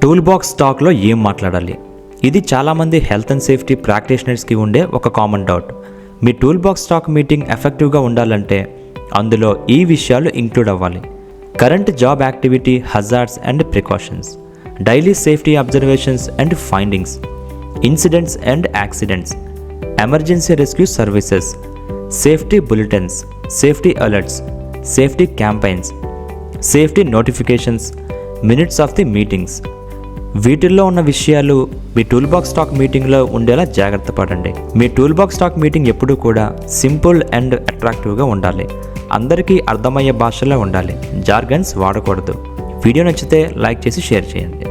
Tool box టాక్లో ఏం మాట్లాడాలి? ఇది చాలామంది హెల్త్ అండ్ సేఫ్టీ ప్రాక్టీషనర్స్కి ఉండే ఒక కామన్ డౌట్. మీ టూల్ బాక్స్ టాక్ మీటింగ్ ఎఫెక్టివ్గా ఉండాలంటే అందులో ఈ విషయాలు ఇంక్లూడ్ అవ్వాలి. Current job activity hazards and precautions, daily safety observations and findings, incidents and accidents, emergency rescue services, safety bulletins, safety alerts, safety campaigns, safety notifications, minutes of the meetings. వీటిల్లో ఉన్న విషయాలు మీ tool box talk మీటింగ్లో ఉండేలా జాగ్రత్త పడండి. మీ tool box talk meeting ఎప్పుడూ కూడా simple and అట్రాక్టివ్గా ఉండాలి. అందరికీ అర్థమయ్యే భాషలో ఉండాలి. జార్గన్స్ వాడకూడదు. వీడియో నచ్చితే లైక్ చేసి షేర్ చేయండి.